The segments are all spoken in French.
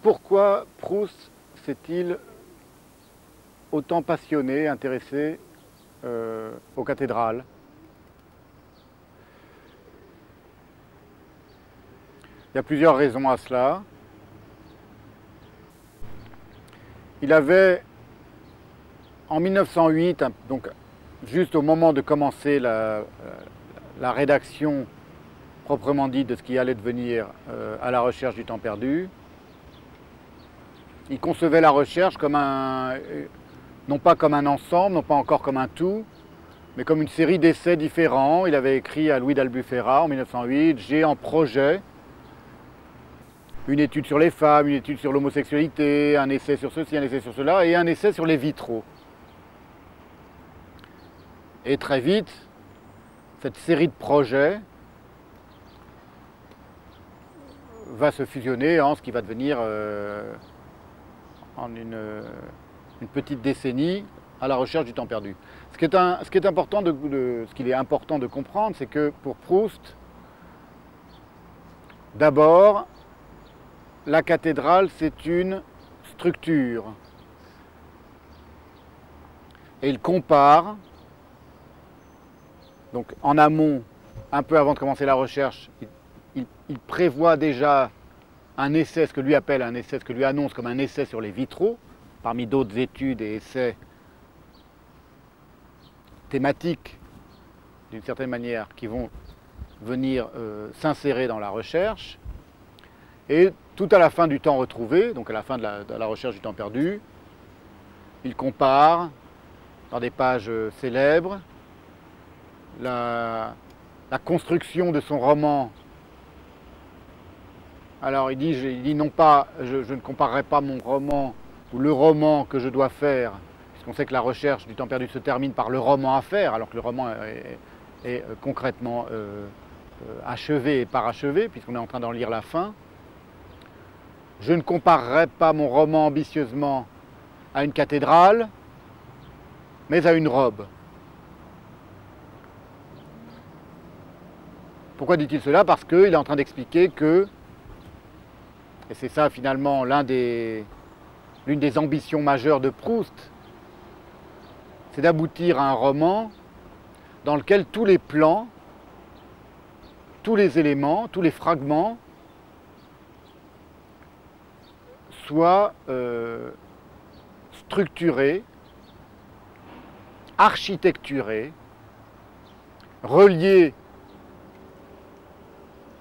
pourquoi Proust s'est-il autant passionné, intéressé aux cathédrales? Il y a plusieurs raisons à cela. Il avait, en 1908, donc juste au moment de commencer la rédaction proprement dite de ce qui allait devenir À la recherche du temps perdu, il concevait la recherche comme non pas comme un ensemble, non pas encore comme un tout, mais comme une série d'essais différents. Il avait écrit à Louis d'Albufera en 1908, j'ai en projet une étude sur les femmes, une étude sur l'homosexualité, un essai sur ceci, un essai sur cela, et un essai sur les vitraux. Et très vite, cette série de projets va se fusionner en ce qui va devenir en une petite décennie à la recherche du temps perdu. Ce qu'il est important de comprendre, c'est que pour Proust, d'abord, la cathédrale, c'est une structure. Et il compare, donc en amont, un peu avant de commencer la recherche, il prévoit déjà un essai, ce que lui appelle un essai, ce que lui annonce comme un essai sur les vitraux, parmi d'autres études et essais thématiques, d'une certaine manière, qui vont venir s'insérer dans la recherche. Et tout à la fin du temps retrouvé, donc à la fin de la recherche du temps perdu, il compare, dans des pages célèbres, la construction de son roman. Alors il dit non pas, je ne comparerai pas mon roman ou le roman que je dois faire, puisqu'on sait que la recherche du temps perdu se termine par le roman à faire, alors que le roman est concrètement achevé et parachevé, puisqu'on est en train d'en lire la fin. Je ne comparerai pas mon roman ambitieusement à une cathédrale, mais à une robe. Pourquoi dit-il cela? Parce qu'il est en train d'expliquer que, et c'est ça finalement l'une des ambitions majeures de Proust, c'est d'aboutir à un roman dans lequel tous les plans, tous les éléments, tous les fragments soient structurés, architecturés, reliés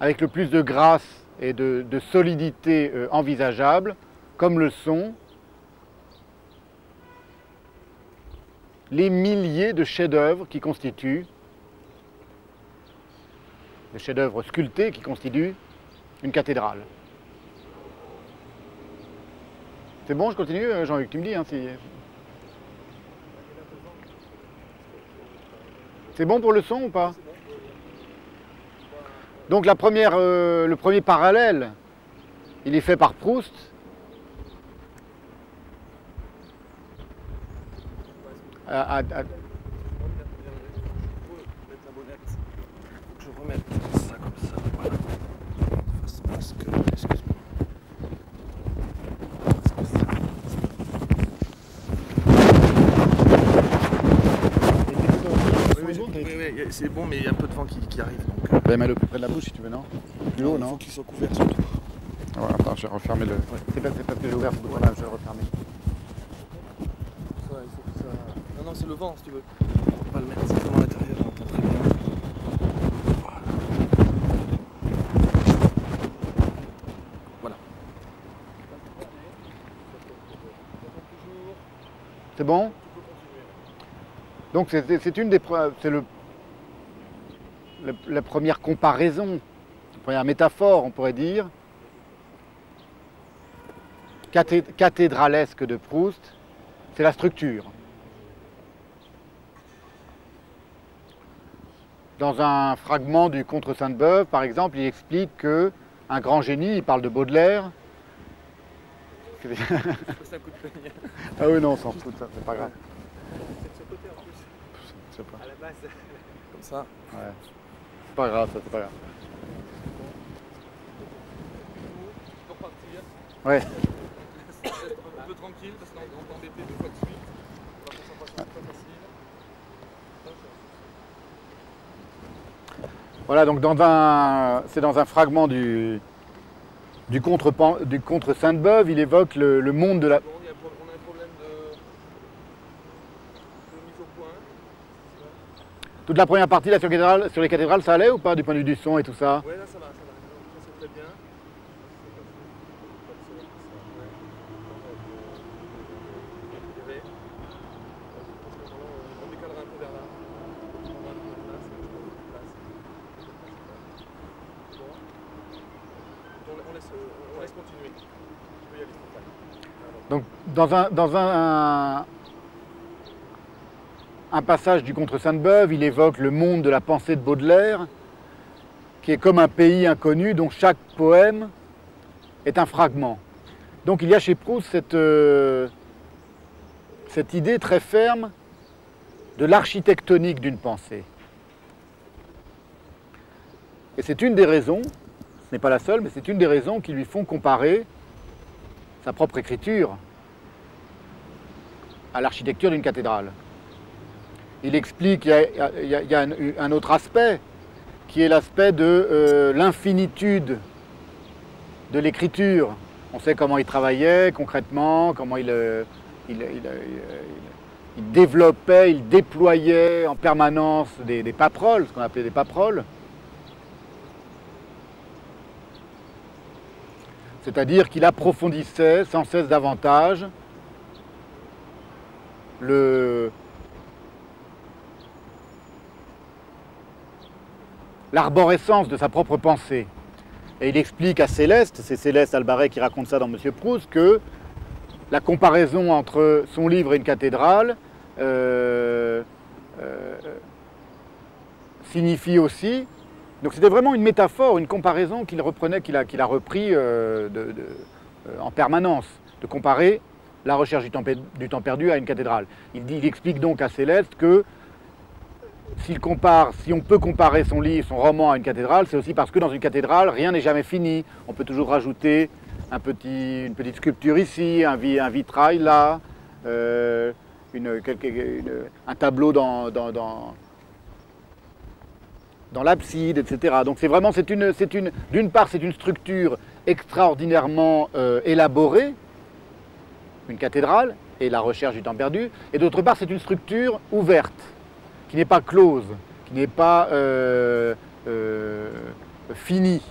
avec le plus de grâce et de solidité envisageable, comme le sont les milliers de chefs-d'œuvre qui constituent, les chefs-d'œuvre sculptés qui constituent une cathédrale. C'est bon, je continue, Jean-Luc, tu me dis si... C'est bon pour le son ou pas? Donc le premier parallèle, il est fait par Proust. Je remette ça comme ça, voilà. Parce que, excuse-moi. Oui, c'est bon, mais il y a un peu de vent qui arrive. Donc, mets le plus près de la bouche si tu veux, non? Plus haut, non? Il faut qu'il soit couvert surtout. Voilà, attends, je vais refermer le... C'est pas que j'ai ouvert ce bouton-là, je vais le refermer. Ça, il faut que ça... Non, c'est le vent si tu veux. On va le mettre simplement à l'intérieur, on entend très bien. Voilà. C'est bon? Donc c'est une des preuves, c'est la première comparaison, la première métaphore, on pourrait dire, cathédralesque de Proust, c'est la structure. Dans un fragment du Contre Sainte-Beuve, par exemple, il explique qu'un grand génie, il parle de Baudelaire. Ah oui, non, on s'en fout de ça, c'est pas grave. Je sais pas. À la base, comme ça. Ouais. C'est pas grave, ça, c'est pas grave. Ouais. tranquille parce qu'on est embêté 2 fois de suite. La concentration c'est pas facile. Voilà, donc c'est dans un fragment du contre Sainte-Beuve, il évoque le monde de la... Bon, on a un problème de mise au point. Toute la première partie là, sur les cathédrales, ça allait ou pas du point de vue du son et tout ça? Ouais, là ça va, ça va. Ça c'est très bien. On décalera un peu vers là. On va un peu de place. On laisse continuer. Tu peux y aller tranquille. Donc dans un passage du contre Sainte-Beuve, il évoque le monde de la pensée de Baudelaire, qui est comme un pays inconnu dont chaque poème est un fragment. Donc il y a chez Proust cette idée très ferme de l'architectonique d'une pensée. Et c'est une des raisons, ce n'est pas la seule, mais c'est une des raisons qui lui font comparer sa propre écriture à l'architecture d'une cathédrale. Il explique qu'il y a un autre aspect, qui est l'aspect de l'infinitude de l'écriture. On sait comment il travaillait concrètement, comment il développait, il déployait en permanence des paperoles, ce qu'on appelait des paperoles. C'est-à-dire qu'il approfondissait sans cesse davantage l'arborescence de sa propre pensée. Et il explique à Céleste, c'est Céleste Albaret qui raconte ça dans Monsieur Proust, que la comparaison entre son livre et une cathédrale signifie aussi... Donc c'était vraiment une métaphore, une comparaison qu'il reprenait, qu'il a repris en permanence, de comparer la recherche du temps perdu à une cathédrale. Il explique donc à Céleste que si on peut comparer son livre, son roman à une cathédrale, c'est aussi parce que dans une cathédrale, rien n'est jamais fini. On peut toujours rajouter une petite sculpture ici, un vitrail là, un tableau dans l'abside, etc. Donc c'est vraiment, d'une part, c'est une structure extraordinairement élaborée, une cathédrale, et la recherche du temps perdu, et d'autre part, c'est une structure ouverte, qui n'est pas close, qui n'est pas finie.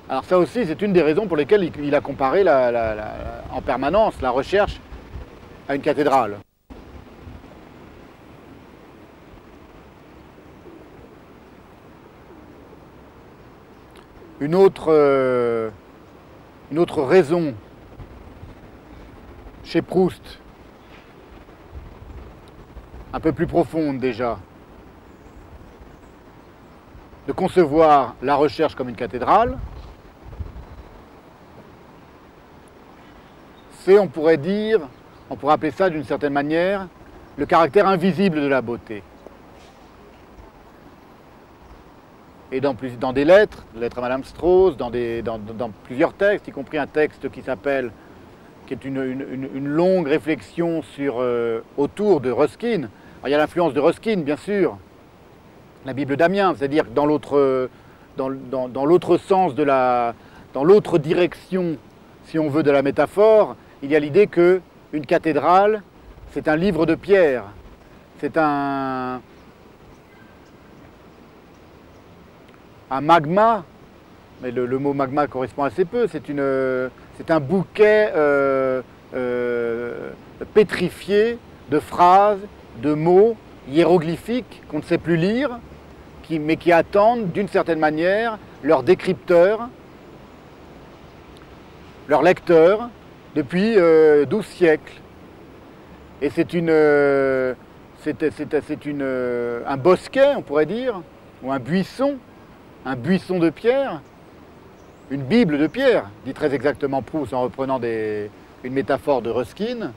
Alors ça aussi, c'est une des raisons pour lesquelles il a comparé en permanence la recherche à une cathédrale. Une autre raison chez Proust, un peu plus profonde déjà, de concevoir la recherche comme une cathédrale, c'est, on pourrait appeler ça d'une certaine manière, le caractère invisible de la beauté. Et dans des lettres à Madame Strauss, dans plusieurs textes, y compris un texte qui est une longue réflexion autour de Ruskin. Alors, il y a l'influence de Ruskin, bien sûr, la Bible d'Amiens, c'est-à-dire que dans l'autre sens, dans l'autre direction, si on veut, de la métaphore, il y a l'idée qu'une cathédrale, c'est un livre de pierre, c'est un magma, mais le mot magma correspond assez peu, c'est un bouquet pétrifié de phrases, de mots hiéroglyphiques qu'on ne sait plus lire, mais qui attendent d'une certaine manière leur décrypteur, leur lecteur, depuis 12 siècles. Et c'est un bosquet, on pourrait dire, ou un buisson de pierre, une Bible de pierre, dit très exactement Proust en reprenant une métaphore de Ruskin,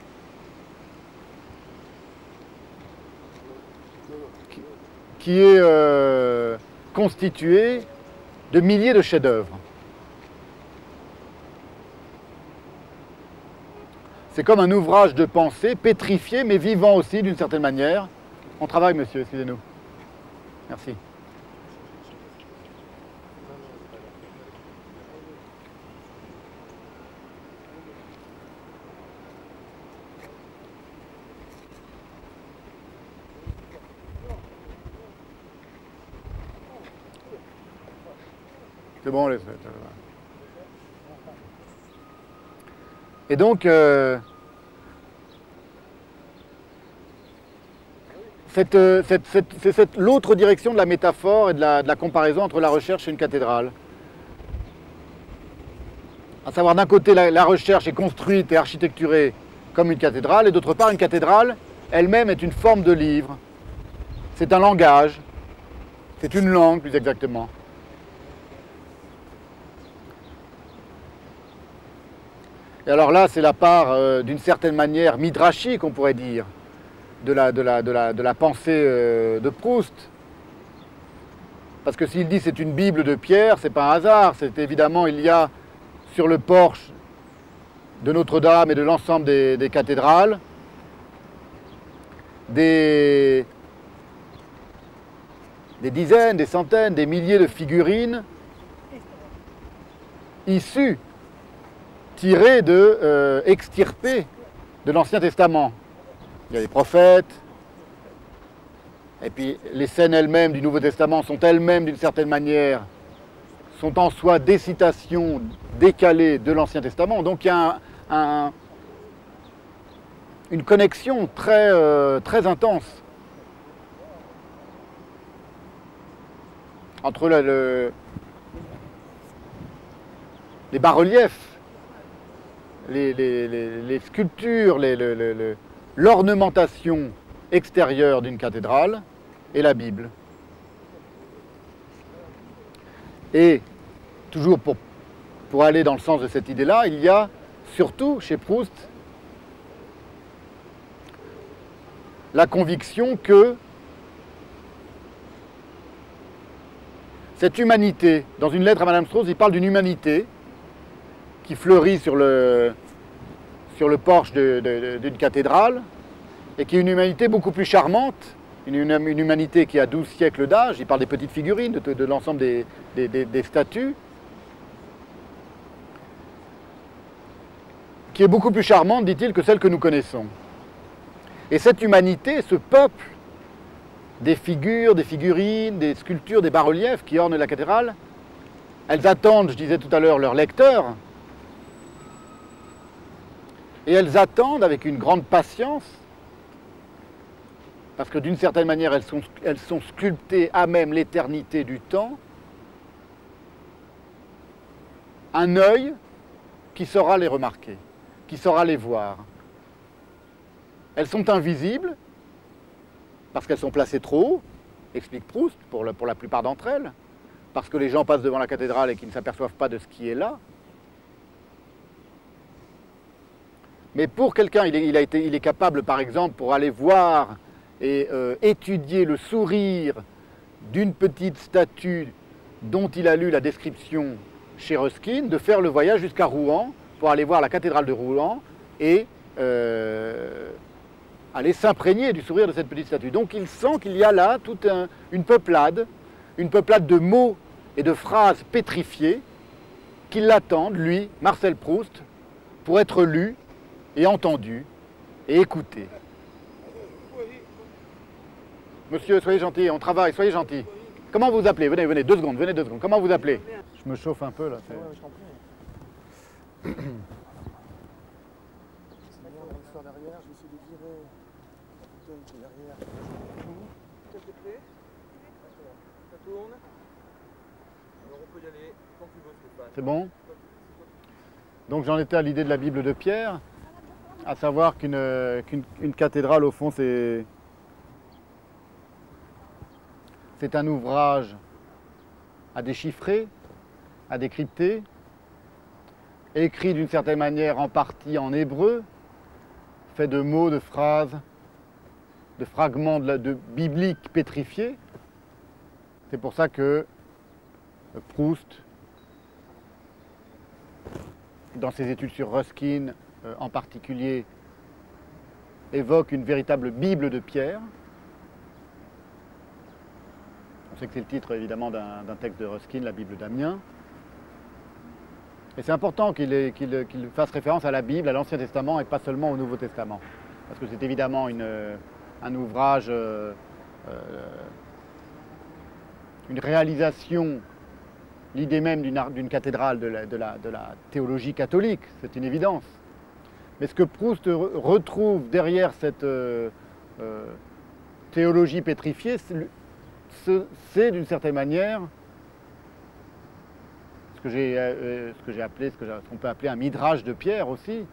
qui est constituée de milliers de chefs-d'œuvre. C'est comme un ouvrage de pensée, pétrifié, mais vivant aussi d'une certaine manière. On travaille, monsieur, excusez-nous. Merci. C'est bon, laisse. Et donc, c'est l'autre direction de la métaphore et de la comparaison entre la recherche et une cathédrale. À savoir, d'un côté, la recherche est construite et architecturée comme une cathédrale, et d'autre part, une cathédrale elle-même est une forme de livre. C'est un langage, c'est une langue plus exactement. Et alors là, c'est la part, d'une certaine manière, midrashique, on pourrait dire, de la pensée de Proust. Parce que s'il dit c'est une Bible de pierre, c'est pas un hasard. C'est évidemment, il y a sur le porche de Notre-Dame et de l'ensemble des cathédrales des dizaines, des centaines, des milliers de figurines issues, tirées extirpées de l'Ancien Testament. Il y a des prophètes, et puis les scènes elles-mêmes du Nouveau Testament sont elles-mêmes d'une certaine manière, sont en soi des citations décalées de l'Ancien Testament. Donc il y a une connexion très intense entre les bas-reliefs, les sculptures, l'ornementation extérieure d'une cathédrale et la Bible. Et toujours pour aller dans le sens de cette idée-là, il y a surtout chez Proust la conviction que cette humanité, dans une lettre à Madame Strauss, il parle d'une humanité qui fleurit sur le porche d'une cathédrale, et qui est une humanité beaucoup plus charmante, une humanité qui a 12 siècles d'âge. Il parle des petites figurines, de l'ensemble des statues, qui est beaucoup plus charmante, dit-il, que celle que nous connaissons. Et cette humanité, ce peuple des figures, des figurines, des sculptures, des bas-reliefs qui ornent la cathédrale, elles attendent, je disais tout à l'heure, leurs lecteurs, et elles attendent avec une grande patience, parce que d'une certaine manière, elles sont sculptées à même l'éternité du temps, un œil qui saura les remarquer, qui saura les voir. Elles sont invisibles, parce qu'elles sont placées trop haut, explique Proust, pour la plupart d'entre elles, parce que les gens passent devant la cathédrale et qu'ils ne s'aperçoivent pas de ce qui est là. Mais pour quelqu'un, il est capable, par exemple, pour aller voir et étudier le sourire d'une petite statue dont il a lu la description chez Ruskin, de faire le voyage jusqu'à Rouen pour aller voir la cathédrale de Rouen et aller s'imprégner du sourire de cette petite statue. Donc il sent qu'il y a là toute une peuplade de mots et de phrases pétrifiées qui l'attendent, lui, Marcel Proust, pour être lu et entendu et écouté. Monsieur, soyez gentil, on travaille, soyez gentil. Comment vous appelez? Venez, 2 secondes, venez 2 secondes. Comment vous appelez? Je me chauffe un peu là. Ouais, je t'en prie. L'histoire derrière, je vais essayer de virer la bouteille qui est derrière. S'il te plaît. Ça tourne. Alors on peut y aller quand tu veux, Stéphane. C'est bon? Donc j'en étais à l'idée de la Bible de Pierre, à savoir qu'une cathédrale, au fond, c'est un ouvrage à déchiffrer, à décrypter, écrit d'une certaine manière en partie en hébreu, fait de mots, de phrases, de fragments de bibliques pétrifiés. C'est pour ça que Proust, dans ses études sur Ruskin, en particulier, évoque une véritable Bible de Pierre. On sait que c'est le titre évidemment d'un texte de Ruskin, la Bible d'Amiens. Et c'est important qu'il fasse référence à la Bible, à l'Ancien Testament et pas seulement au Nouveau Testament. Parce que c'est évidemment un ouvrage, une réalisation, l'idée même d'une cathédrale de la théologie catholique, c'est une évidence. Mais ce que Proust retrouve derrière cette théologie pétrifiée, c'est d'une certaine manière ce qu'on peut appeler un midrash de Pierre aussi.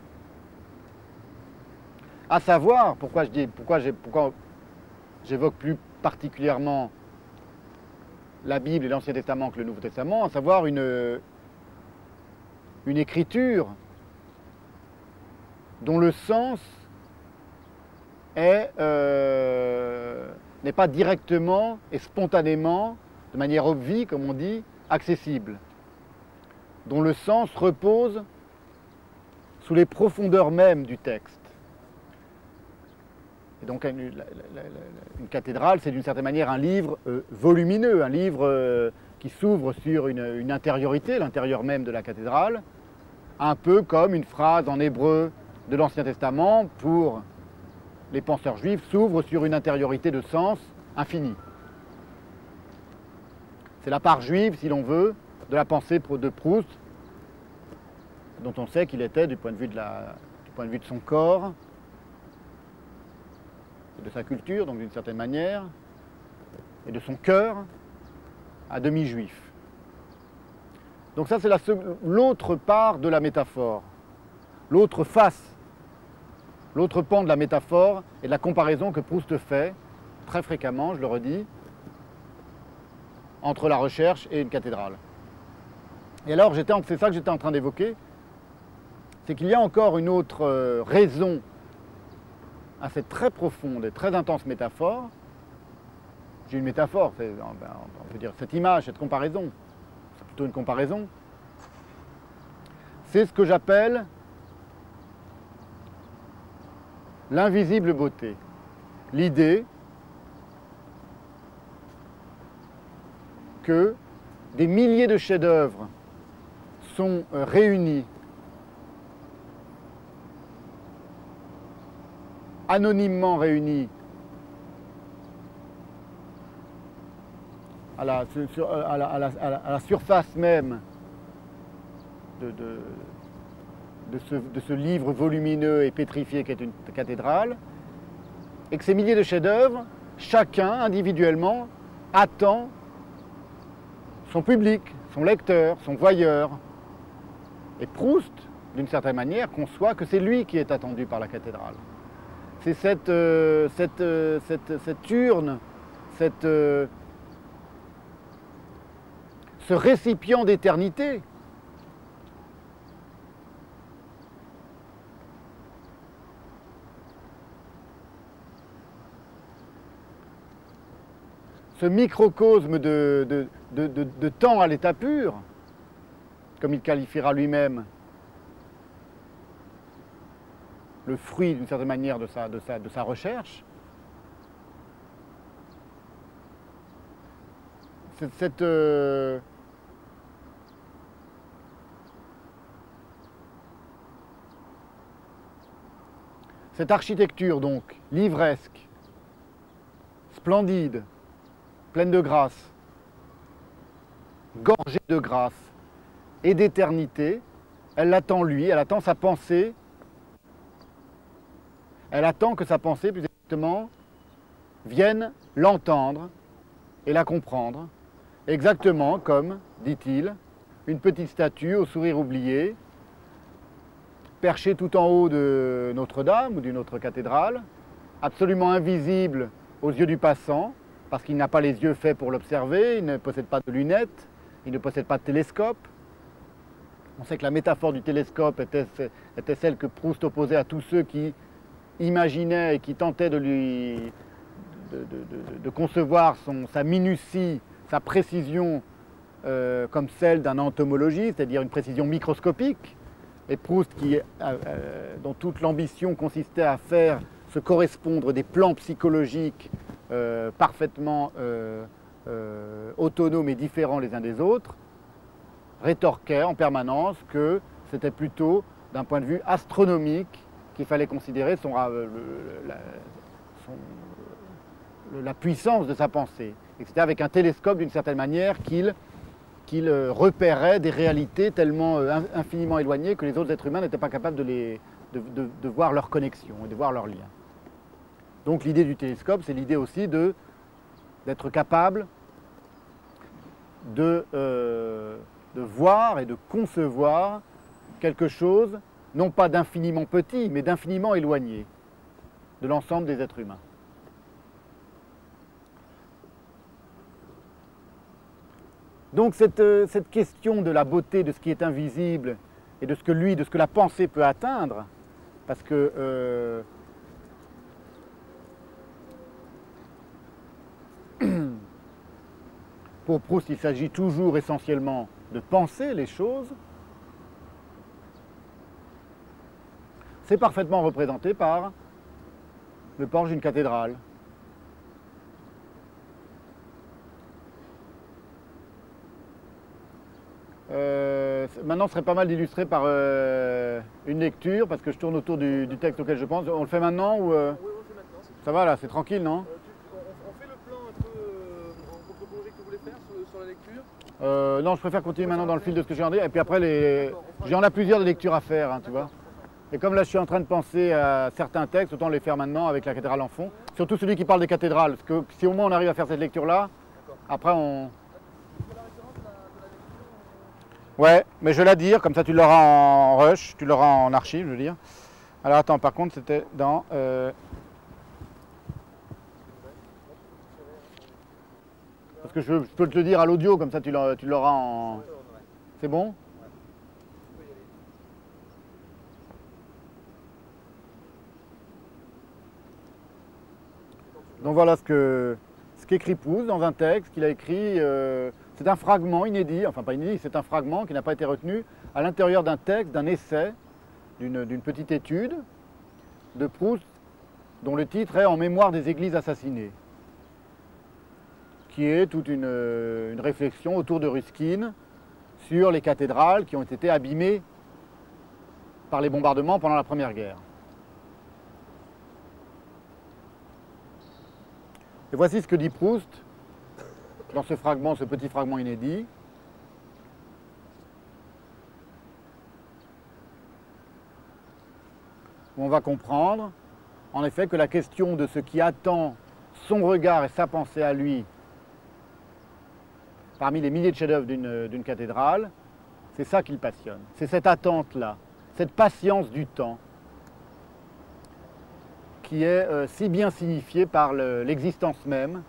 À savoir, pourquoi j'évoque plus particulièrement la Bible et l'Ancien Testament que le Nouveau Testament, à savoir une écriture dont le sens n'est pas directement et spontanément, de manière obvie, comme on dit, accessible, dont le sens repose sous les profondeurs mêmes du texte. Et donc une cathédrale, c'est d'une certaine manière un livre volumineux, un livre qui s'ouvre sur une intériorité, l'intérieur même de la cathédrale, un peu comme une phrase en hébreu de l'Ancien Testament pour les penseurs juifs s'ouvre sur une intériorité de sens infinie. C'est la part juive, si l'on veut, de la pensée de Proust, dont on sait qu'il était, du point de vue de son corps, de sa culture, donc d'une certaine manière, et de son cœur, à demi juif. Donc ça, c'est l'autre part de la métaphore, l'autre face, l'autre pan de la métaphore et de la comparaison que Proust fait, très fréquemment, je le redis, entre la recherche et une cathédrale. Et alors, c'est ça que j'étais en train d'évoquer, c'est qu'il y a encore une autre raison à cette très profonde et très intense métaphore. J'ai une métaphore, on peut dire cette image, cette comparaison, c'est plutôt une comparaison. C'est ce que j'appelle l'invisible beauté. L'idée que des milliers de chefs-d'œuvre sont réunis anonymement réunis à la surface même de ce livre volumineux et pétrifié qu'est une cathédrale, et que ces milliers de chefs-d'œuvre, chacun individuellement, attend son public, son lecteur, son voyeur. Et Proust, d'une certaine manière, conçoit que c'est lui qui est attendu par la cathédrale. C'est cette urne, ce récipient d'éternité ce microcosme de temps à l'état pur, comme il qualifiera lui-même le fruit d'une certaine manière de sa recherche, cette architecture donc livresque, splendide, pleine de grâce, gorgée de grâce et d'éternité, elle l'attend lui, elle attend sa pensée, elle attend que sa pensée, plus exactement, vienne l'entendre et la comprendre, exactement comme, dit-il, une petite statue au sourire oublié, perchée tout en haut de Notre-Dame ou d'une autre cathédrale, absolument invisible aux yeux du passant, parce qu'il n'a pas les yeux faits pour l'observer, il ne possède pas de lunettes, il ne possède pas de télescope. On sait que la métaphore du télescope était celle que Proust opposait à tous ceux qui imaginaient et qui tentaient de concevoir sa minutie, sa précision comme celle d'un entomologiste, c'est-à-dire une précision microscopique. Et Proust, dont toute l'ambition consistait à faire se correspondre des plans psychologiques parfaitement autonomes et différents les uns des autres, rétorquait en permanence que c'était plutôt d'un point de vue astronomique qu'il fallait considérer la puissance de sa pensée. Et c'était avec un télescope d'une certaine manière qu'il repérait des réalités tellement infiniment éloignées que les autres êtres humains n'étaient pas capables de voir leurs connexions et de voir leurs liens. Donc l'idée du télescope, c'est l'idée aussi d'être capable de voir et de concevoir quelque chose, non pas d'infiniment petit, mais d'infiniment éloigné de l'ensemble des êtres humains. Donc cette question de la beauté de ce qui est invisible et de ce que la pensée peut atteindre, parce que pour Proust, il s'agit toujours essentiellement de penser les choses, c'est parfaitement représenté par le porche d'une cathédrale. Maintenant, ce serait pas mal d'illustrer par une lecture, parce que je tourne autour du texte auquel je pense. On le fait maintenant ou Oui, on le fait maintenant. Ça va là, c'est tranquille, non? On fait le plan un peu en contre-plongée que vous voulez faire sur la lecture? Non, je préfère continuer maintenant dans le fil de ce que j'ai en dire. Et puis après, j'en ai plusieurs de lectures à faire, hein, tu vois. Et comme là, je suis en train de penser à certains textes, autant les faire maintenant avec la cathédrale en fond. Surtout celui qui parle des cathédrales, parce que si au moins on arrive à faire cette lecture-là, après on... Ouais, mais je vais la dire, comme ça tu l'auras en rush, tu l'auras en archive, je veux dire. Alors attends, par contre, c'était dans... Parce que je peux te le dire à l'audio, comme ça tu l'auras en... C'est bon? Donc voilà ce qu'écrit Proust dans un texte qu'il a écrit... c'est un fragment inédit, enfin pas inédit, c'est un fragment qui n'a pas été retenu à l'intérieur d'un texte, d'un essai, d'une petite étude de Proust, dont le titre est « En mémoire des églises assassinées », qui est toute une réflexion autour de Ruskin sur les cathédrales qui ont été abîmées par les bombardements pendant la Première Guerre. Et voici ce que dit Proust dans ce fragment, ce petit fragment inédit. Où on va comprendre, en effet, que la question de ce qui attend son regard et sa pensée à lui parmi les milliers de chefs-d'œuvre d'une cathédrale, c'est ça qui le passionne. C'est cette attente-là, cette patience du temps, qui est si bien signifiée par l'existence même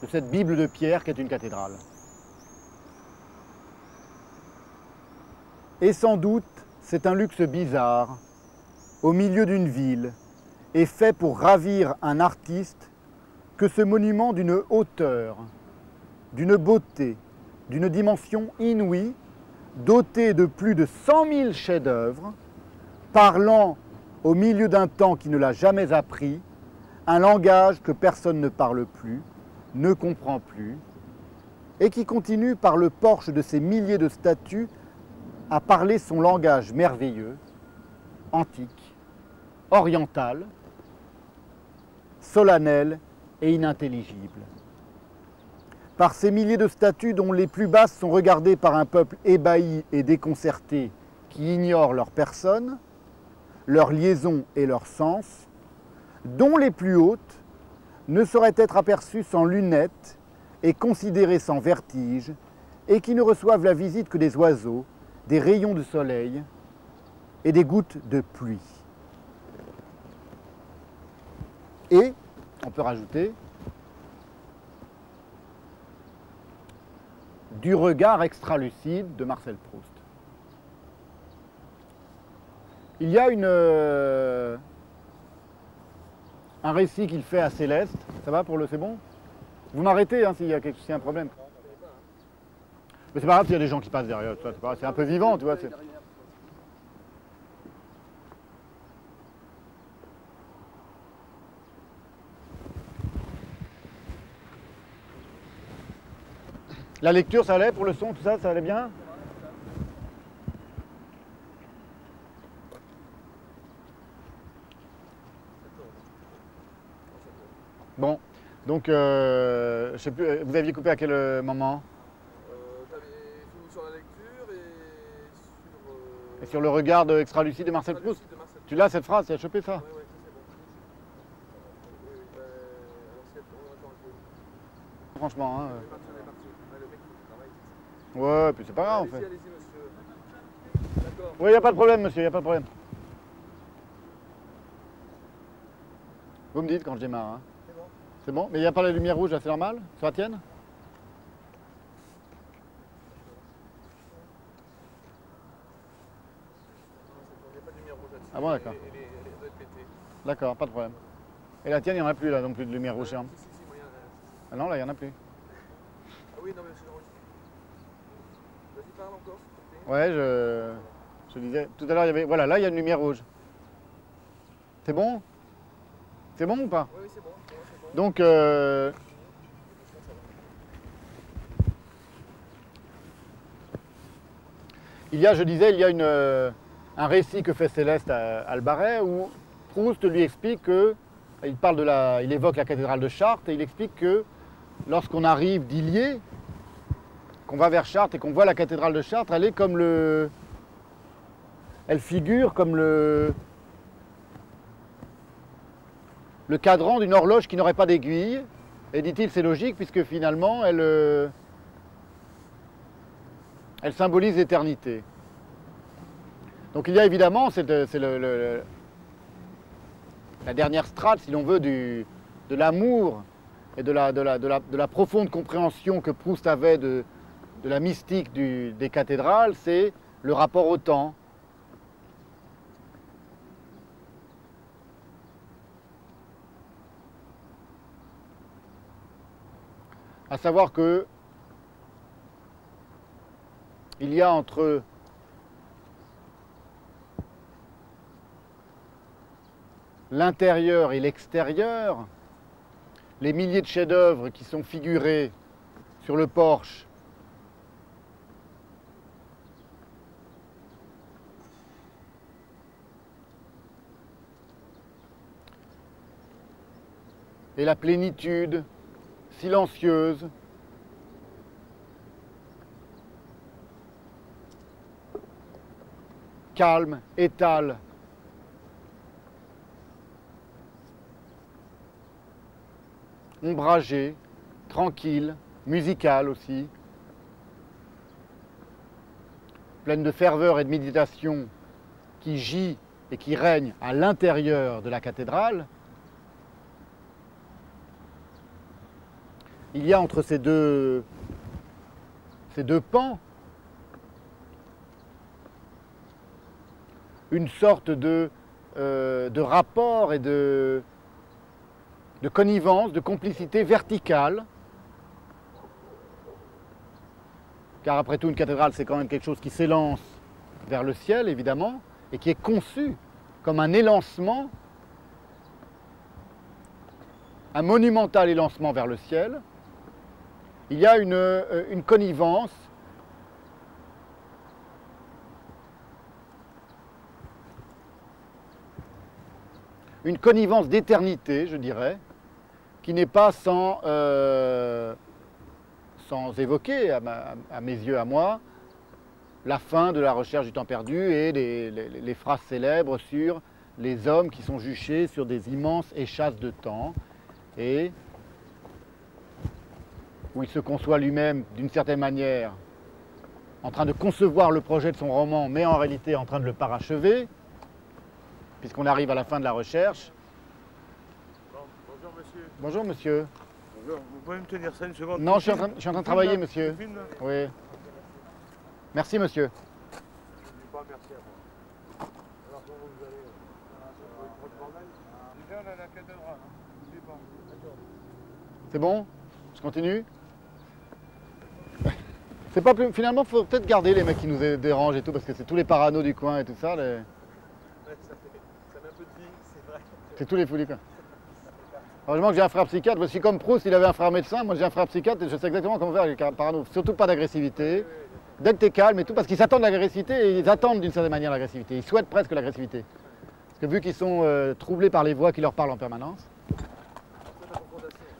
de cette Bible de pierre qu'est une cathédrale. Et sans doute, c'est un luxe bizarre, au milieu d'une ville, et fait pour ravir un artiste, que ce monument d'une hauteur, d'une beauté, d'une dimension inouïe, doté de plus de 100 000 chefs-d'œuvre, parlant au milieu d'un temps qui ne l'a jamais appris, un langage que personne ne parle plus, ne comprend plus, et qui continue par le porche de ces milliers de statues à parler son langage merveilleux, antique, oriental, solennel et inintelligible. Par ces milliers de statues dont les plus basses sont regardées par un peuple ébahi et déconcerté qui ignore leur personne, leur liaison et leur sens, dont les plus hautes ne sauraient être aperçues sans lunettes et considérées sans vertige, et qui ne reçoivent la visite que des oiseaux, des rayons de soleil et des gouttes de pluie. Et, on peut rajouter, du regard extralucide de Marcel Proust. Il y a un récit qu'il fait à Céleste. Ça va pour le... C'est bon? Vous m'arrêtez hein, s'il y a un problème. Mais c'est pas grave s'il y a des gens qui passent derrière, c'est un peu vivant, tu vois. La lecture, ça allait pour le son, tout ça, ça allait bien? Bon, donc, je sais plus, vous aviez coupé à quel moment? T'avais fini sur la lecture Et sur le regard extra-lucide de Marcel Proust. de Marcel. Tu l'as cette phrase, tu as chopé ça? Ouais, ça c'est bon. Oui, alors si on attend un peu. Franchement, hein. On est parti. Ouais, le mec il travaille. Ouais, puis c'est pas grave en fait. Allez-y, monsieur. D'accord. Oui, il n'y a pas de problème, monsieur, il n'y a pas de problème. Vous me dites quand je démarre. Hein. C'est bon. C'est bon? Mais il n'y a pas la lumière rouge là, c'est normal? Sur la tienne? Il n'y a pas de lumière rouge là-dessus. Ah bon, d'accord. Elle doit être pétée. D'accord, pas de problème. Et la tienne, il n'y en a plus là, donc plus de lumière rouge. Si, moi, il y en a. Ah non, là, il n'y en a plus. Ah oui, non, mais c'est enregistré. Vas-y, parle encore, s'il te plaît. Ouais, je disais, tout à l'heure, il y avait. Voilà, là, il y a une lumière rouge. C'est bon? C'est bon ou pas? Oui, c'est bon. C'est bon. Donc, je disais, il y a un récit que fait Céleste à Albaret où Proust lui explique que, il évoque la cathédrale de Chartres et il explique que lorsqu'on arrive d'Illiers, qu'on va vers Chartres et qu'on voit la cathédrale de Chartres, elle figure comme le cadran d'une horloge qui n'aurait pas d'aiguille. Et dit-il, c'est logique puisque finalement, elle symbolise l'éternité. Donc il y a évidemment, c'est la dernière strate, si l'on veut, de l'amour et de la profonde compréhension que Proust avait de la mystique des cathédrales, c'est le rapport au temps. À savoir que il y a entre l'intérieur et l'extérieur les milliers de chefs-d'œuvre qui sont figurés sur le porche et la plénitude silencieuse calme, étale, ombragée, tranquille, musicale aussi, pleine de ferveur et de méditation qui gît et qui règne à l'intérieur de la cathédrale, il y a entre ces deux pans une sorte de rapport et de connivence, de complicité verticale, car après tout une cathédrale c'est quand même quelque chose qui s'élance vers le ciel évidemment, et qui est conçu comme un élancement, un monumental élancement vers le ciel. Il y a une connivence d'éternité, je dirais, qui n'est pas sans évoquer, à mes yeux, à moi, la fin de la recherche du temps perdu et les phrases célèbres sur les hommes qui sont juchés sur des immenses échasses de temps, et où il se conçoit lui-même d'une certaine manière en train de concevoir le projet de son roman, mais en réalité en train de le parachever, puisqu'on arrive à la fin de la recherche. Bon, bonjour monsieur. Bonjour monsieur. Bonjour, vous pouvez me tenir ça une seconde? Non, je suis en train de travailler monsieur. Oui. Merci monsieur. Je ne dis pas merci à moi. Alors comment vous allez? Vous avez trop de bordel? Déjà on a la cathédrale, hein. Je sais pas. D'accord. C'est bon? Je continue? C'est pas plus... Finalement, il faut peut-être garder les mecs qui nous dérangent et tout, parce que c'est tous les paranos du coin et tout ça. Ouais, ça met un peu de vie, c'est vrai. C'est tous les foulis, quoi. Heureusement que j'ai un frère psychiatre. Voici comme Proust, il avait un frère médecin. Moi, j'ai un frère psychiatre et je sais exactement comment faire avec les paranos. Surtout pas d'agressivité. Dès que tu es calme et tout, parce qu'ils s'attendent à l'agressivité et ils attendent d'une certaine manière l'agressivité. Ils souhaitent presque l'agressivité. Parce que vu qu'ils sont troublés par les voix qui leur parlent en permanence.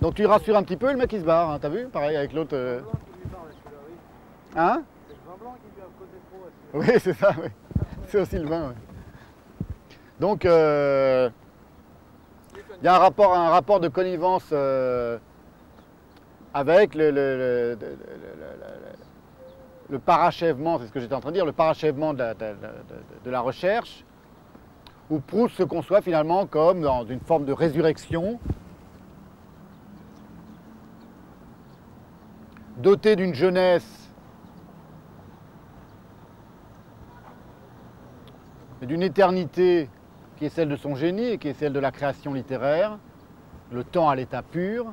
Donc tu rassures un petit peu, le mec il se barre, hein, t'as vu? Pareil avec l'autre. Hein? C'est le vin blanc qui lui a causé trop. Oui, c'est ça, oui. C'est aussi le vin, oui. Donc, il y a un rapport de connivence avec le parachèvement, c'est ce que j'étais en train de dire, le parachèvement de la recherche, où Proust se conçoit finalement comme dans une forme de résurrection, doté d'une jeunesse et d'une éternité qui est celle de son génie et qui est celle de la création littéraire, le temps à l'état pur,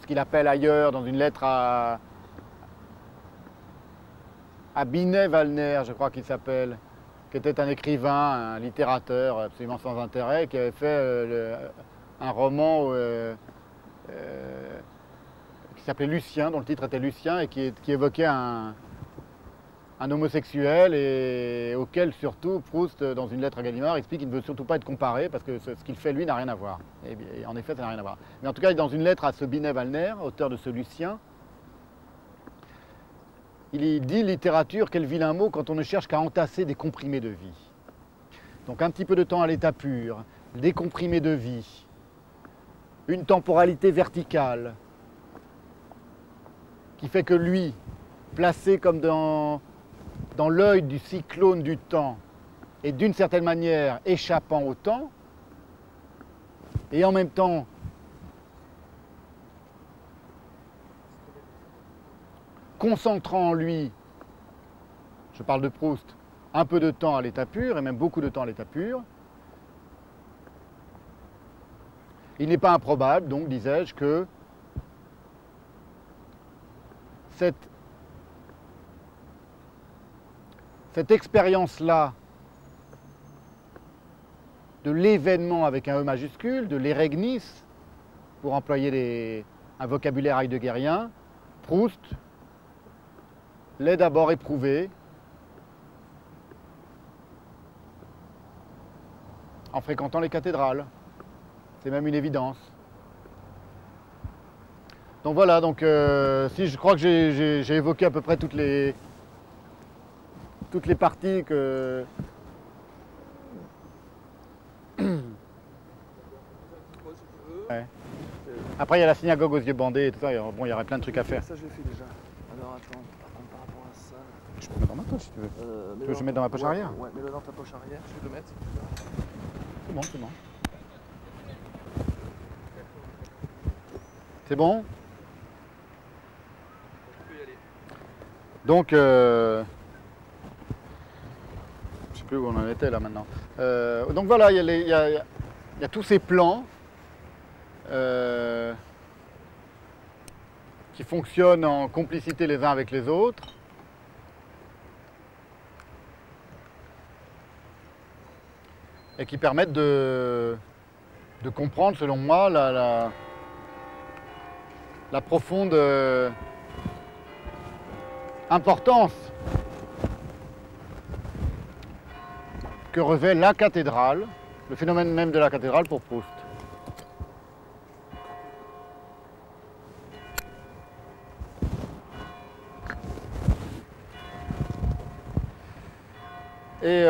ce qu'il appelle ailleurs dans une lettre à Binet-Wallner, je crois qu'il s'appelle, qui était un écrivain, un littérateur absolument sans intérêt, qui avait fait un roman qui s'appelait Lucien, dont le titre était Lucien, et qui évoquait un homosexuel et auquel surtout Proust, dans une lettre à Gallimard, explique qu'il ne veut surtout pas être comparé parce que ce qu'il fait lui n'a rien à voir. Et en effet, ça n'a rien à voir. Mais en tout cas, dans une lettre à ce Binet-Wallner, auteur de ce Lucien, il dit littérature, quel vilain mot quand on ne cherche qu'à entasser des comprimés de vie. Donc un petit peu de temps à l'état pur, des comprimés de vie, une temporalité verticale qui fait que lui, placé comme dans l'œil du cyclone du temps et d'une certaine manière échappant au temps, et en même temps concentrant en lui, je parle de Proust, un peu de temps à l'état pur, et même beaucoup de temps à l'état pur, il n'est pas improbable, donc, disais-je, que cette expérience-là de l'événement avec un E majuscule, de l'érégnis, pour employer un vocabulaire heideggerien, Proust l'ait d'abord éprouvé en fréquentant les cathédrales. C'est même une évidence. Donc voilà, donc si je crois que j'ai évoqué à peu près toutes les parties que... Ouais. Après il y a la synagogue aux yeux bandés et tout ça, bon il y aurait plein de trucs à faire. Ça je l'ai fait déjà. Alors attends, par contre par rapport à ça... Je peux le mettre dans ma poche si tu veux. Tu veux que je le mette dans ma poche arrière? Ouais, mets-le dans ta poche arrière, je vais le mettre. C'est bon, c'est bon. C'est bon? Tu peux y aller. Donc, je sais plus où on en était là maintenant. Donc voilà, il y a tous ces plans qui fonctionnent en complicité les uns avec les autres. Et qui permettent de comprendre, selon moi, la profonde importance que revêt la cathédrale, le phénomène même de la cathédrale pour Proust. Et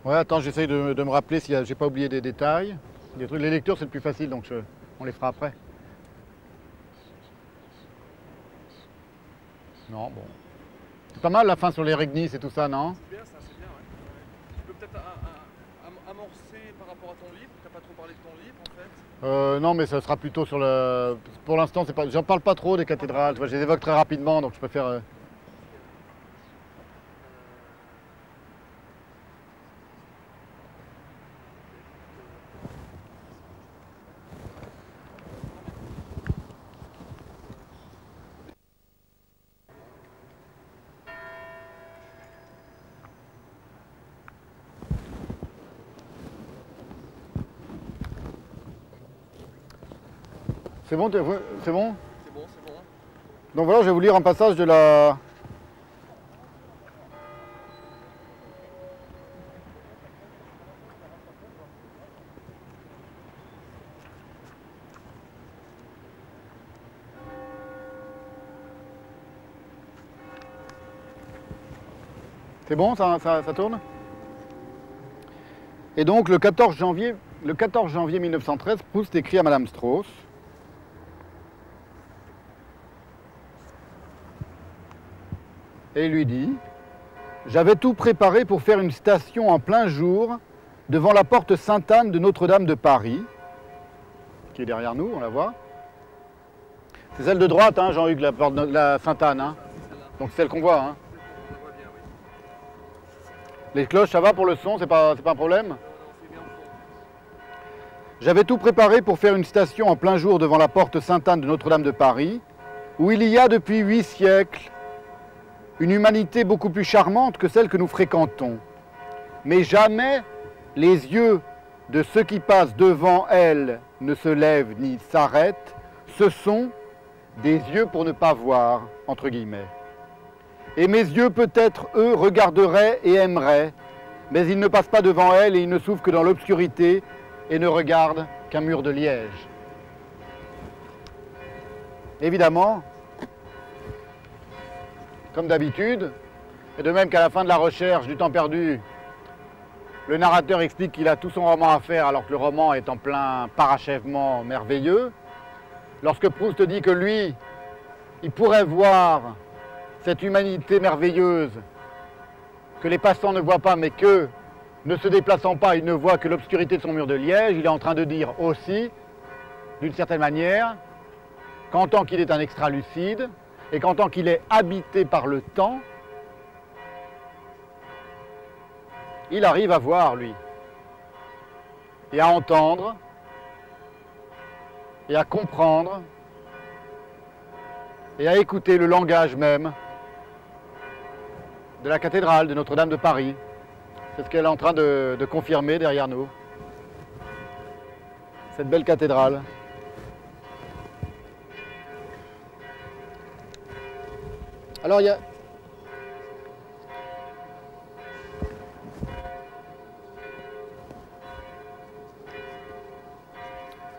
ouais, attends, j'essaye de me rappeler si j'ai pas oublié des détails. Des trucs, les lectures, c'est le plus facile, donc on les fera après. Non, bon. C'est pas mal la fin sur les Regnis et tout ça, non? C'est bien ça, c'est bien, ouais. Tu peux peut-être amorcer par rapport à ton livre, t'as pas trop parlé de ton livre en fait. Non, mais ça sera plutôt sur le... Pour l'instant, c'est pas... j'en parle pas trop des cathédrales, tu vois, je les évoque très rapidement, donc je préfère... C'est bon, c'est bon? C'est bon. Donc voilà, je vais vous lire un passage de la... C'est bon, ça tourne? Et donc le 14 janvier 1913, Proust écrit à Madame Strauss: et il lui dit: j'avais tout préparé pour faire une station en plein jour devant la porte Sainte-Anne de Notre-Dame de Paris, qui est derrière nous, on la voit. C'est celle de droite, hein, Jean-Hugues, la porte de la Sainte-Anne. Hein. Donc c'est celle qu'on voit. Hein. Les cloches, ça va pour le son, c'est pas un problème? J'avais tout préparé pour faire une station en plein jour devant la porte Sainte-Anne de Notre-Dame de Paris, où il y a depuis 8 siècles une humanité beaucoup plus charmante que celle que nous fréquentons. Mais jamais les yeux de ceux qui passent devant elle ne se lèvent ni s'arrêtent. Ce sont des yeux pour ne pas voir, entre guillemets. Et mes yeux, peut-être, eux, regarderaient et aimeraient, mais ils ne passent pas devant elle et ils ne s'ouvrent que dans l'obscurité et ne regardent qu'un mur de liège. Évidemment, comme d'habitude, et de même qu'à la fin de la recherche du temps perdu, le narrateur explique qu'il a tout son roman à faire alors que le roman est en plein parachèvement merveilleux. Lorsque Proust dit que lui, il pourrait voir cette humanité merveilleuse que les passants ne voient pas, mais que, ne se déplaçant pas, il ne voit que l'obscurité de son mur de liège, il est en train de dire aussi, d'une certaine manière, qu'en tant qu'il est un extra-lucide, et qu'en tant qu'il est habité par le temps, il arrive à voir, lui, et à entendre, et à comprendre, et à écouter le langage même de la cathédrale de Notre-Dame de Paris. C'est ce qu'elle est en train de confirmer derrière nous. Cette belle cathédrale. Alors il y a...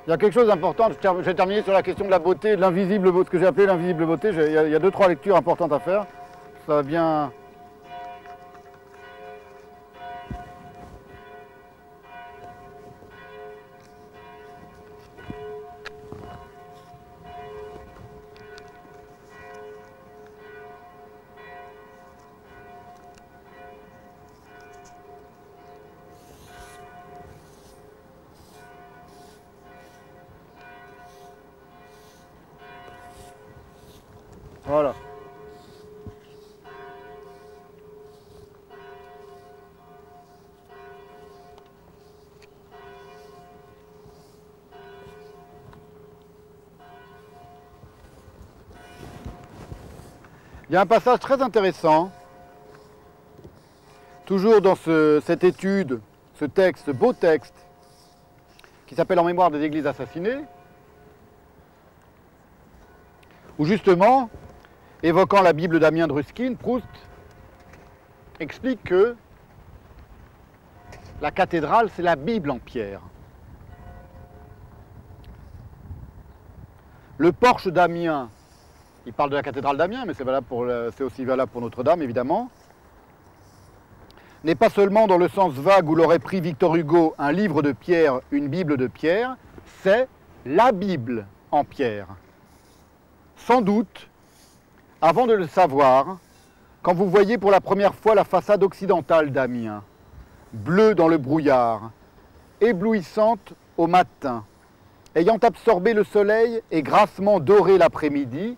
Il y a quelque chose d'important, je vais terminer sur la question de la beauté, de l'invisible beauté, ce que j'ai appelé l'invisible beauté. Il y a 2-3 lectures importantes à faire. Ça va bien... Voilà. Il y a un passage très intéressant, toujours dans cette étude, ce texte, ce beau texte, qui s'appelle En mémoire des églises assassinées, où justement, évoquant la Bible d'Ammien de Ruskin, Proust explique que la cathédrale, c'est la Bible en pierre. Le porche d'Amiens, il parle de la cathédrale d'Amiens, mais c'est aussi valable pour Notre-Dame, évidemment, n'est pas seulement dans le sens vague où l'aurait pris Victor Hugo, un livre de pierre, une Bible de pierre, c'est la Bible en pierre. Sans doute, avant de le savoir, quand vous voyez pour la première fois la façade occidentale d'Amiens, bleue dans le brouillard, éblouissante au matin, ayant absorbé le soleil et grassement doré l'après-midi,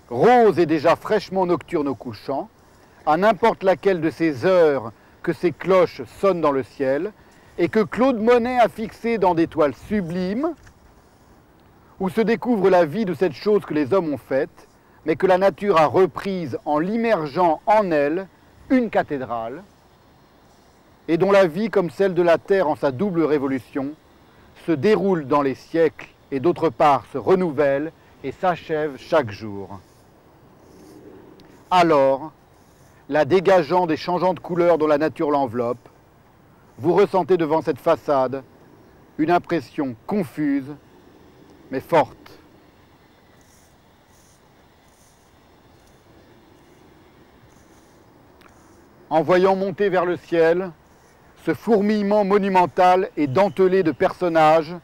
rose et déjà fraîchement nocturne au couchant, à n'importe laquelle de ces heures que ces cloches sonnent dans le ciel, et que Claude Monet a fixé dans des toiles sublimes, où se découvre la vie de cette chose que les hommes ont faite, mais que la nature a reprise en l'immergeant en elle, une cathédrale, et dont la vie, comme celle de la Terre en sa double révolution, se déroule dans les siècles et d'autre part se renouvelle et s'achève chaque jour. Alors, la dégageant des changeants de couleurs dont la nature l'enveloppe, vous ressentez devant cette façade une impression confuse mais forte. En voyant monter vers le ciel ce fourmillement monumental et dentelé de personnages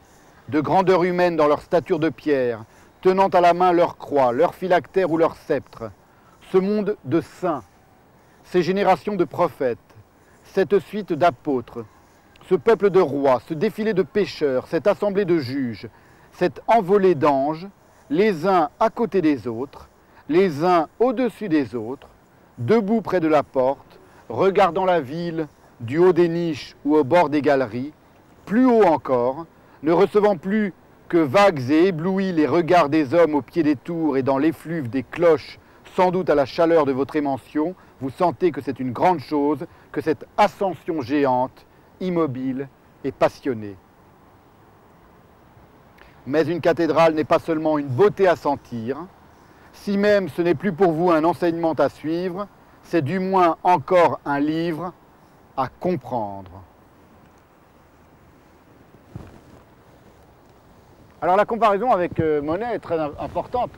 de grandeur humaine dans leur stature de pierre, tenant à la main leur croix, leur phylactère ou leur sceptre, ce monde de saints, ces générations de prophètes, cette suite d'apôtres, ce peuple de rois, ce défilé de pécheurs, cette assemblée de juges, cette envolée d'anges, les uns à côté des autres, les uns au-dessus des autres, debout près de la porte, regardant la ville du haut des niches ou au bord des galeries, plus haut encore, ne recevant plus que vagues et éblouis les regards des hommes au pied des tours et dans l'effluve des cloches, sans doute à la chaleur de votre émotion, vous sentez que c'est une grande chose, que cette ascension géante, immobile et passionnée. Mais une cathédrale n'est pas seulement une beauté à sentir, si même ce n'est plus pour vous un enseignement à suivre, c'est du moins encore un livre à comprendre. Alors la comparaison avec Monet est très importante.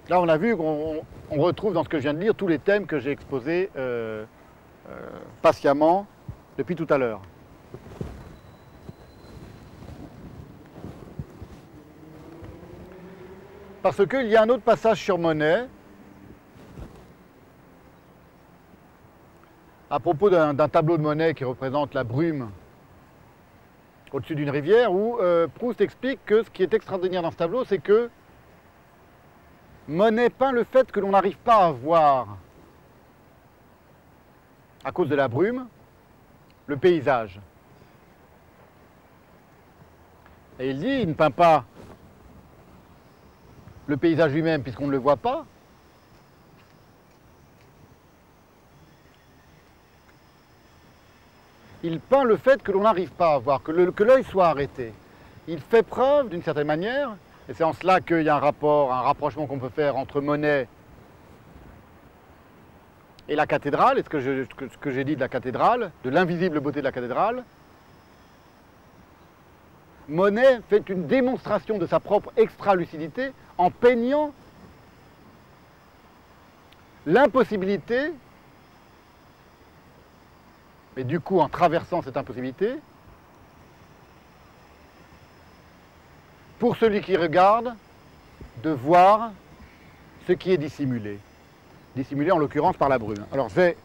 Là on a vu qu'on retrouve dans ce que je viens de lire tous les thèmes que j'ai exposés patiemment depuis tout à l'heure. Parce qu'il y a un autre passage sur Monet à propos d'un tableau de Monet qui représente la brume au-dessus d'une rivière, où Proust explique que ce qui est extraordinaire dans ce tableau, c'est que Monet peint le fait que l'on n'arrive pas à voir, à cause de la brume, le paysage. Et il dit, il ne peint pas le paysage lui-même puisqu'on ne le voit pas, il peint le fait que l'on n'arrive pas à voir, que l'œil soit arrêté. Il fait preuve, d'une certaine manière, et c'est en cela qu'il y a un rapprochement qu'on peut faire entre Monet et la cathédrale, et ce que j'ai dit de la cathédrale, de l'invisible beauté de la cathédrale. Monet fait une démonstration de sa propre extra-lucidité en peignant l'impossibilité, mais du coup en traversant cette impossibilité, pour celui qui regarde, de voir ce qui est dissimulé. Dissimulé en l'occurrence par la brume. Alors je vais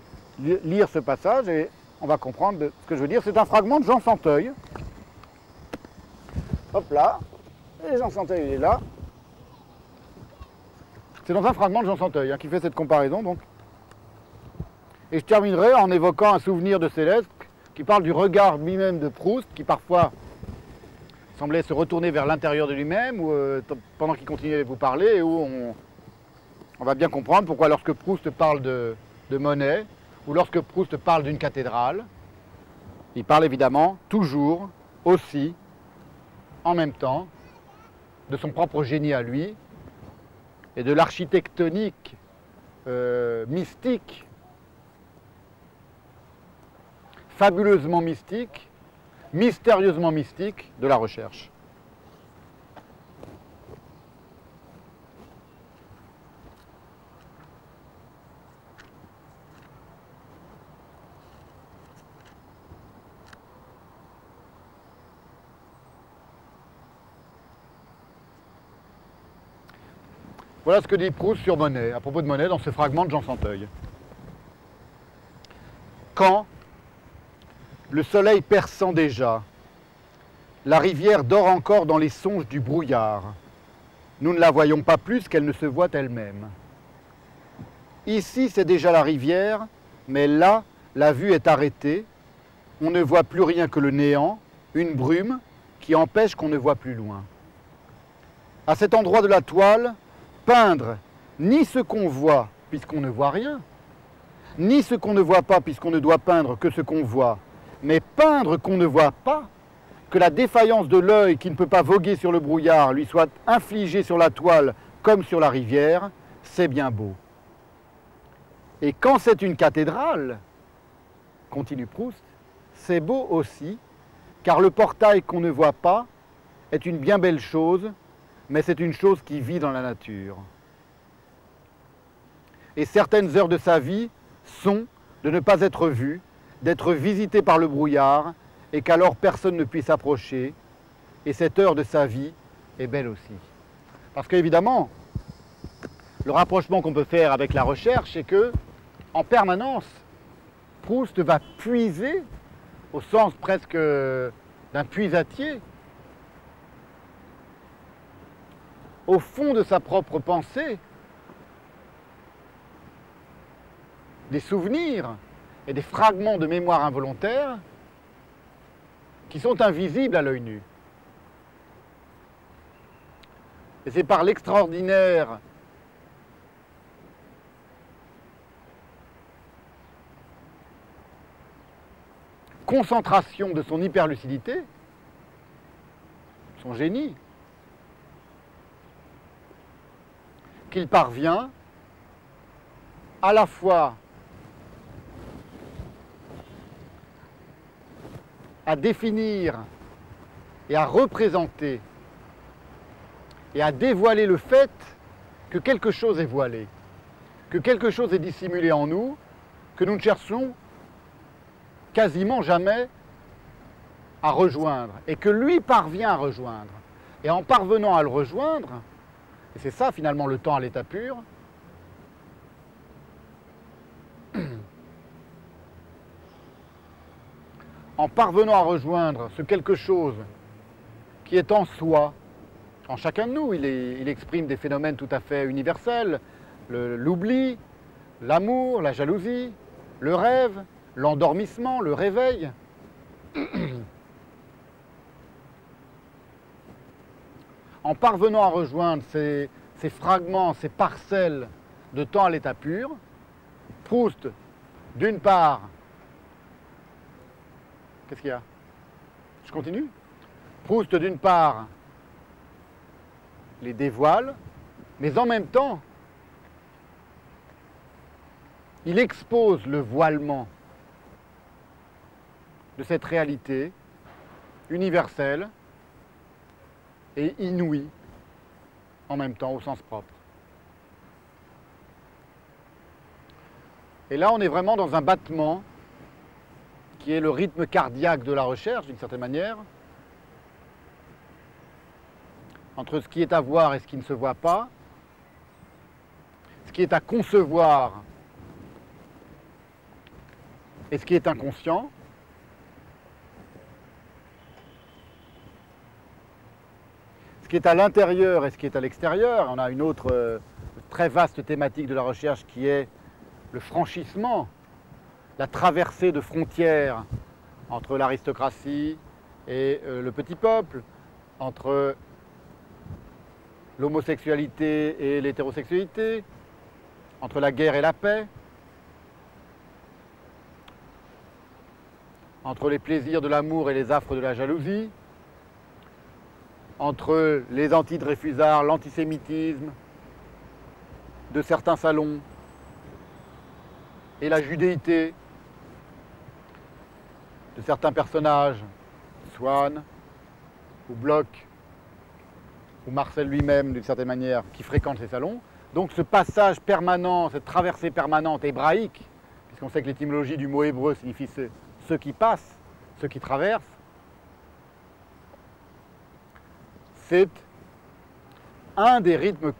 lire ce passage et on va comprendre ce que je veux dire. C'est un fragment de Jean Santeuil. Hop là, et Jean Santeuil il est là. C'est dans un fragment de Jean Santeuil qui fait cette comparaison donc. Et je terminerai en évoquant un souvenir de Céleste qui parle du regard lui-même de Proust, qui parfois semblait se retourner vers l'intérieur de lui-même, ou pendant qu'il continuait de vous parler, et où on va bien comprendre pourquoi lorsque Proust parle de Monet, ou lorsque Proust parle d'une cathédrale, il parle évidemment toujours, aussi, en même temps, de son propre génie à lui, et de l'architectonique mystique, fabuleusement mystique, mystérieusement mystique de la recherche. Voilà ce que dit Proust sur Monet, à propos de Monet, dans ce fragment de Jean Santeuil. Quand, le soleil perçant déjà, la rivière dort encore dans les songes du brouillard. Nous ne la voyons pas plus qu'elle ne se voit elle-même. Ici, c'est déjà la rivière, mais là, la vue est arrêtée. On ne voit plus rien que le néant, une brume qui empêche qu'on ne voit plus loin. À cet endroit de la toile, peindre ni ce qu'on voit, puisqu'on ne voit rien, ni ce qu'on ne voit pas, puisqu'on ne doit peindre que ce qu'on voit, mais peindre qu'on ne voit pas, que la défaillance de l'œil qui ne peut pas voguer sur le brouillard lui soit infligée sur la toile comme sur la rivière, c'est bien beau. Et quand c'est une cathédrale, continue Proust, c'est beau aussi, car le portail qu'on ne voit pas est une bien belle chose, mais c'est une chose qui vit dans la nature. Et certaines heures de sa vie sont de ne pas être vues, d'être visitées par le brouillard, et qu'alors personne ne puisse approcher, et cette heure de sa vie est belle aussi. Parce qu'évidemment, le rapprochement qu'on peut faire avec la recherche, c'est que, en permanence, Proust va puiser, au sens presque d'un puisatier, au fond de sa propre pensée, des souvenirs et des fragments de mémoire involontaire qui sont invisibles à l'œil nu. Et c'est par l'extraordinaire concentration de son hyperlucidité, son génie, qu'il parvient à la fois à définir et à représenter et à dévoiler le fait que quelque chose est voilé, que quelque chose est dissimulé en nous, que nous ne cherchons quasiment jamais à rejoindre, et que lui parvient à rejoindre. Et en parvenant à le rejoindre, et c'est ça finalement le temps à l'état pur, en parvenant à rejoindre ce quelque chose qui est en soi, en chacun de nous, il exprime des phénomènes tout à fait universels, l'oubli, l'amour, la jalousie, le rêve, l'endormissement, le réveil. En parvenant à rejoindre ces fragments, ces parcelles de temps à l'état pur, Proust, d'une part, qu'est-ce qu'il y a? Je continue? Proust, d'une part, les dévoile, mais en même temps, il expose le voilement de cette réalité universelle et inouïe en même temps au sens propre. Et là, on est vraiment dans un battement qui est le rythme cardiaque de la recherche, d'une certaine manière, entre ce qui est à voir et ce qui ne se voit pas, ce qui est à concevoir et ce qui est inconscient, ce qui est à l'intérieur et ce qui est à l'extérieur. On a une autre très vaste thématique de la recherche qui est le franchissement, la traversée de frontières entre l'aristocratie et le petit peuple, entre l'homosexualité et l'hétérosexualité, entre la guerre et la paix, entre les plaisirs de l'amour et les affres de la jalousie, entre les antidreyfusards, l'antisémitisme de certains salons et la judéité de certains personnages, Swann ou Bloch ou Marcel lui-même d'une certaine manière, qui fréquentent ces salons. Donc ce passage permanent, cette traversée permanente hébraïque, puisqu'on sait que l'étymologie du mot hébreu signifie ceux qui passent, ceux qui traversent, c'est un des rythmes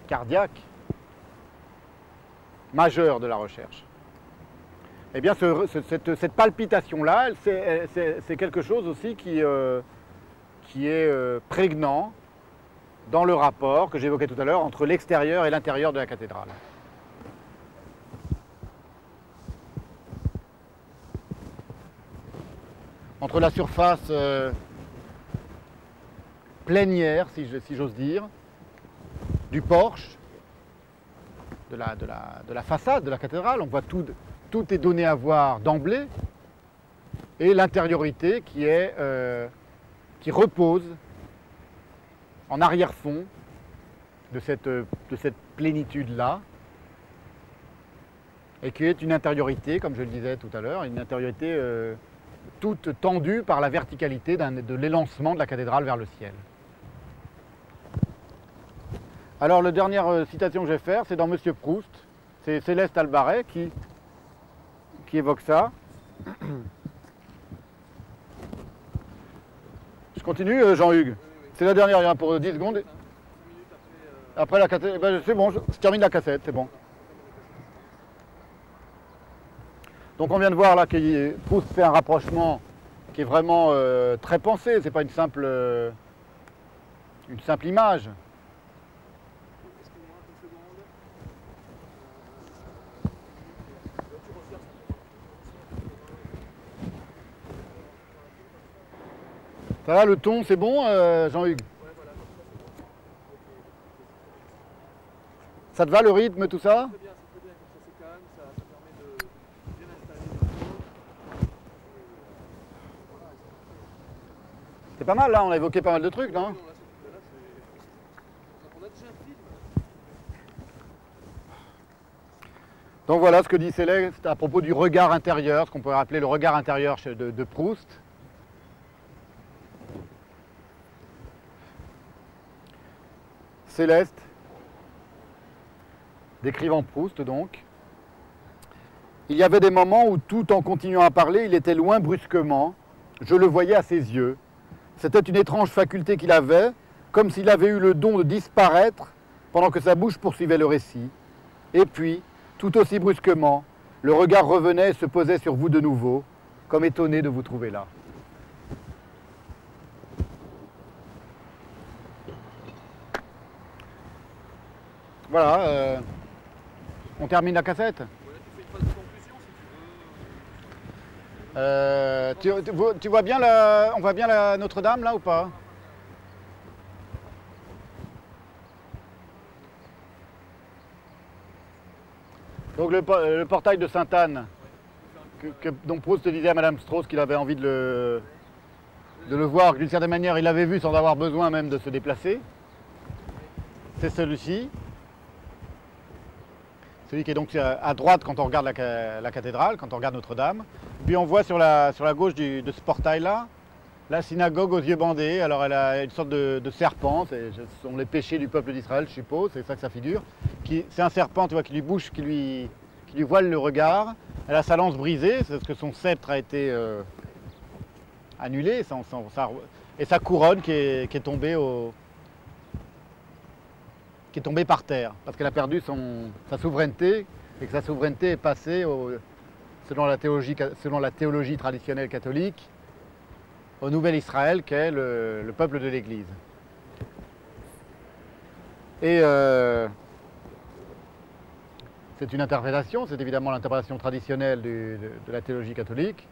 cardiaques majeurs de la recherche. Eh bien, cette palpitation-là, c'est quelque chose aussi qui est prégnant dans le rapport que j'évoquais tout à l'heure entre l'extérieur et l'intérieur de la cathédrale. Entre la surface plénière, si j'ose dire, du porche, de la façade de la cathédrale, on voit tout est donné à voir d'emblée, et l'intériorité qui est qui repose en arrière-fond de cette plénitude-là, et qui est une intériorité, comme je le disais tout à l'heure, une intériorité toute tendue par la verticalité de l'élancement de la cathédrale vers le ciel. Alors la dernière citation que je vais faire, c'est dans Monsieur Proust, c'est Céleste Albaret qui évoque ça. Je continue, Jean-Hugues. C'est la dernière, il y en a pour 10 secondes. Après la cassette, ben, c'est bon, je termine la cassette, c'est bon. Donc on vient de voir là que Proust fait un rapprochement qui est vraiment très pensé, c'est pas une simple image. Ça va, le ton, c'est bon, Jean-Hugues? Ça te va, le rythme, tout ça? C'est très bien, comme ça c'est calme, ça permet de bien installer les choses. C'est pas mal, là, on a évoqué pas mal de trucs, non? On a déjà un film. Donc voilà ce que dit Céleste à propos du regard intérieur, ce qu'on pourrait appeler le regard intérieur de Proust. Céleste, décrivant Proust donc. Il y avait des moments où, tout en continuant à parler, il était loin brusquement. Je le voyais à ses yeux. C'était une étrange faculté qu'il avait, comme s'il avait eu le don de disparaître pendant que sa bouche poursuivait le récit. Et puis, tout aussi brusquement, le regard revenait et se posait sur vous de nouveau, comme étonné de vous trouver là. Voilà, on termine la cassette. Ouais, tu fais une phase de conclusion si tu veux. Tu vois bien on voit bien la Notre-Dame là ou pas? Donc le portail de Sainte-Anne, dont Proust disait à Madame Strauss qu'il avait envie de le voir, d'une certaine manière il l'avait vu sans avoir besoin même de se déplacer. C'est celui-ci. Celui qui est donc à droite quand on regarde la cathédrale, quand on regarde Notre-Dame. Puis on voit sur la gauche de ce portail-là, la synagogue aux yeux bandés. Alors elle a une sorte de serpent, ce sont les péchés du peuple d'Israël, je suppose, c'est ça que ça figure. C'est un serpent, tu vois, qui lui bouche, qui lui voile le regard. Elle a sa lance brisée, c'est parce que son sceptre a été annulé, et sa couronne qui est tombée par terre, parce qu'elle a perdu sa souveraineté, et que sa souveraineté est passée, selon la théologie traditionnelle catholique, au nouvel Israël qu'est le peuple de l'Église. Et c'est une interprétation, c'est évidemment l'interprétation traditionnelle de la théologie catholique.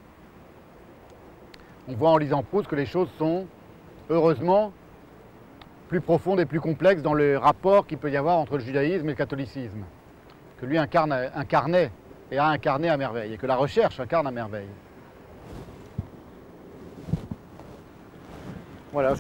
On voit en lisant Proust que les choses sont, heureusement, plus profonde et plus complexe dans le rapport qu'il peut y avoir entre le judaïsme et le catholicisme, que lui incarnait et a incarné à merveille, et que la recherche incarne à merveille. Voilà.